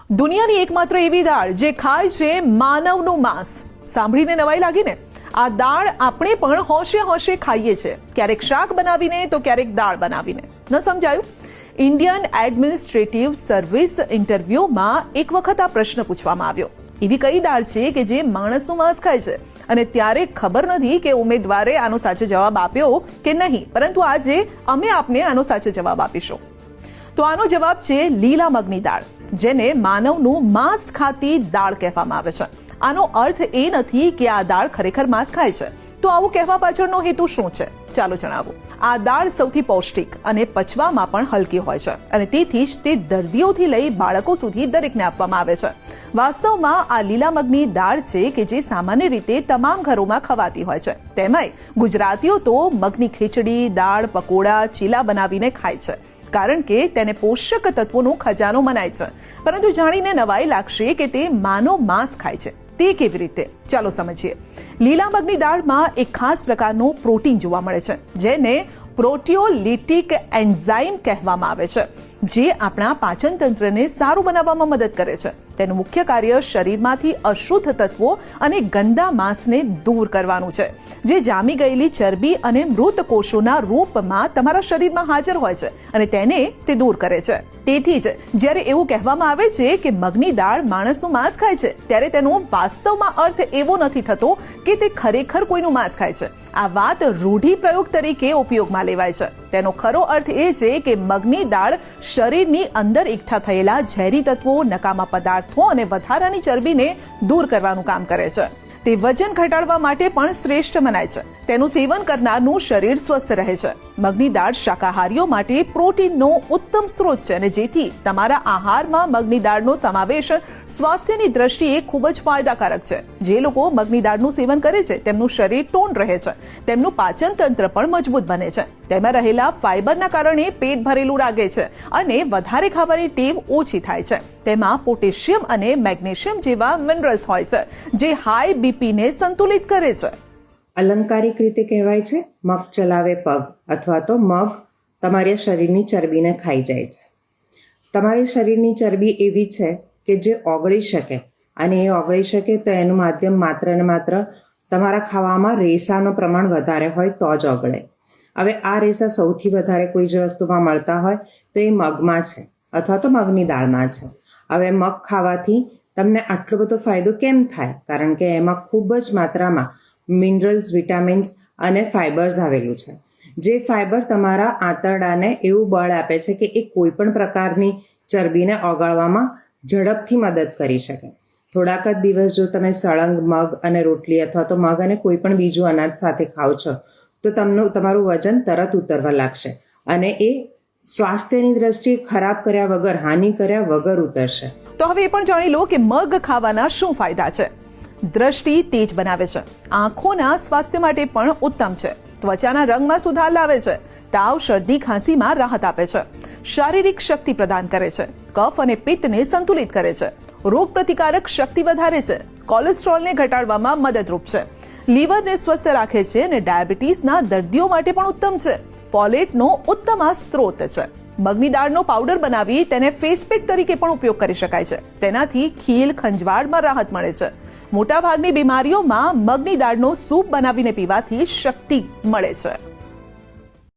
દુનિયાની એકમાત્ર એવી દાળ જે ખાય છે માનવનું માંસ. સાંભળીને નવાઈ લાગી ને? આ દાળ આપણે પણ હોશે હોશે ખાઈએ છે, ક્યારેક શાક બનાવીને તો ક્યારેક દાળ બનાવીને. ન સમજાયું? ઇન્ડિયન એડમિનિસ્ટ્રેટિવ સર્વિસ ઇન્ટરવ્યુમાં એક વખત આ પ્રશ્ન પૂછવામાં આવ્યો, એવી કઈ દાળ છે કે જે માણસનું માંસ ખાય છે? અને ત્યારે ખબર નથી કે ઉમેદવારે આનો સાચો જવાબ આપ્યો કે નહીં, પરંતુ આજે અમે આપને આનો સાચો જવાબ આપીશું. તો આનો જવાબ છે લીલા મગની દાળ, જેને માનવનું માંસ ખાતી દાળ કહેવામાં આવે છે. આનો અર્થ એ નથી કે આ દાળ ખરેખર માંસ ખાય છે. તો આવું કહેવા પાછળનો હેતુ શું છે? ચાલો જણાવું. આ દાળ સૌથી પૌષ્ટિક અને પચવામાં પણ હલકી હોય છે, અને તેથી જ તે દર્દીઓથી લઈ બાળકો સુધી દરેકને આપવામાં આવે છે. વાસ્તવમાં આ લીલા મગની દાળ છે કે જે સામાન્ય રીતે તમામ ઘરોમાં ખવાતી હોય છે. તેમાંય ગુજરાતીઓ તો મગની ખીચડી, દાળ, પકોડા, ચીલા બનાવીને ખાય છે, કારણ કે તેને પોષક તત્વોનો ખજાનો મનાય છે. પરંતુ જાણીને નવાઈ લાગશે કે તે માનવ માંસ ખાય છે. તે કેવી રીતે? ચાલો સમજીએ. લીલા મગની દાળમાં એક ખાસ પ્રકારનું પ્રોટીન જોવા મળે છે, જેને પ્રોટીઓલિટિક એન્ઝાઇમ કહેવામાં આવે છે, જે આપણા પાચન તંત્રને સારું બનાવવામાં મદદ કરે છે. તેનું મુખ્ય કાર્ય શરીરમાંથી અશુદ્ધ તત્વો અને ગંદા માંસને દૂર કરવાનું છે, જે જામી ગયેલી ચરબી અને મૃત કોષોના રૂપમાં તમારા શરીરમાં હાજર હોય છે, અને તેને તે દૂર કરે છે. તેથી જ જ્યારે એવું કહેવામાં આવે છે કે મગની દાળ માણસનું માંસ ખાય છે, ત્યારે તેનો વાસ્તવમાં અર્થ એવો નથી થતો કે તે ખરેખર કોઈનું માંસ ખાય છે. આ વાત રૂઢિપ્રયોગ તરીકે ઉપયોગમાં લેવાય છે. તેનો ખરો અર્થ એ છે કે મગની દાળ શરીરની અંદર એકઠા થયેલા ઝેરી તત્વો, નકામા પદાર્થો અને વધારાની ચરબીને દૂર કરવાનું કામ કરે છે. તે વજન ઘટાડવા માટે પણ શ્રેષ્ઠ મનાય છે. તેનું સેવન કરનારનું શરીર સ્વસ્થ રહે છે. મગની દાળ શાકાહારીઓ માટે પ્રોટીનનો ઉત્તમ સ્ત્રોત છે, અને જેથી તમારા આહારમાં મગની દાળનો સમાવેશ સ્વાસ્થ્યની દ્રષ્ટિએ ખૂબ જ ફાયદાકારક છે. જે લોકો મગની દાળનું સેવન કરે છે તેમનું શરીર ટોન રહે છે, તેમનું પાચન તંત્ર પણ મજબૂત બને છે. તેમાં રહેલા ફાઇબરના કારણે પેટ ભરેલું લાગે છે અને વધારે ખાવાની ટેવ ઓછી થાય છે. તેમાં પોટેશિયમ અને મેગ્નેશિયમ જેવા મિનરલ્સ હોય છે, જે હાઈ બીપીને સંતુલિત કરે છે. અલંકારિક રીતે કહેવાય છે, મગ ચલાવે પગ, અથવા તો મગ તમારા શરીરની ચરબીને ખાઈ જાય છે. તમારી શરીરની ચરબી એવી છે કે જે ઓગળી શકે, અને એ ઓગળી શકે તો એનું માધ્યમ માત્ર ને માત્ર તમારા ખાવામાં રેસાનું પ્રમાણ વધારે હોય તો જ ઓગળે. હવે આ રેસા સૌથી વધારે કોઈ જ વસ્તુમાં મળતા હોય તો એ મગમાં છે, અથવા તો મગની દાળમાં છે. હવે મગ ખાવાથી તમને આટલો બધો ફાયદો કેમ થાય? કારણ કે એમાં ખૂબ જ માત્રામાં મિનરલ્સ, વિટામિન્સ અને ફાઇબર્સ આવેલું છે, જે ફાઇબર તમારા આંતરડાને એવું બળ આપે છે કે એ કોઈ પણ પ્રકારની ચરબીને ઓગાળવામાં ઝડપથી મદદ કરી શકે. થોડાક જ દિવસ જો તમે સળંગ મગ અને રોટલી અથવા તો મગ અને કોઈ પણ બીજું અનાજ સાથે ખાઓ છો તો તમારું વજન તરત ઉતરવા લાગશે, અને એ સ્વાસ્થ્યની દ્રષ્ટિએ ખરાબ કર્યા વગર, હાનિ કર્યા વગર ઉતરશે. તો હવે એ પણ જાણી લો કે મગ ખાવાના શું ફાયદા છે. દ્રષ્ટિ તેજ બનાવે છે, આંખોના સ્વાસ્થ્ય માટે પણ ઉત્તમ છે, ત્વચાના રંગમાં સુધાર લાવે છે, તાવ, શરદી, ખાંસીમાં રાહત આપે છે, શારીરિક શક્તિ પ્રદાન કરે છે, કફ અને પિત્તને સંતુલિત કરે છે, રોગ પ્રતિકારક શક્તિ વધારે છે, કોલેસ્ટ્રોલને ઘટાડવામાં મદદરૂપ છે, લીવરને સ્વસ્થ રાખે છે, અને ડાયાબિટીસના દર્દીઓ માટે પણ ઉત્તમ છે. ફોલેટનો ઉત્તમ આ સ્ત્રોત છે. મગની દાળનો પાવડર બનાવી તેને ફેસ પેક તરીકે પણ ઉપયોગ કરી શકાય છે. તેનાથી ખીલ, ખંજવાળમાં રાહત મળે છે. મોટાભાગની બીમારીઓમાં મગની દાળનો સૂપ બનાવીને પીવાથી શક્તિ મળે છે.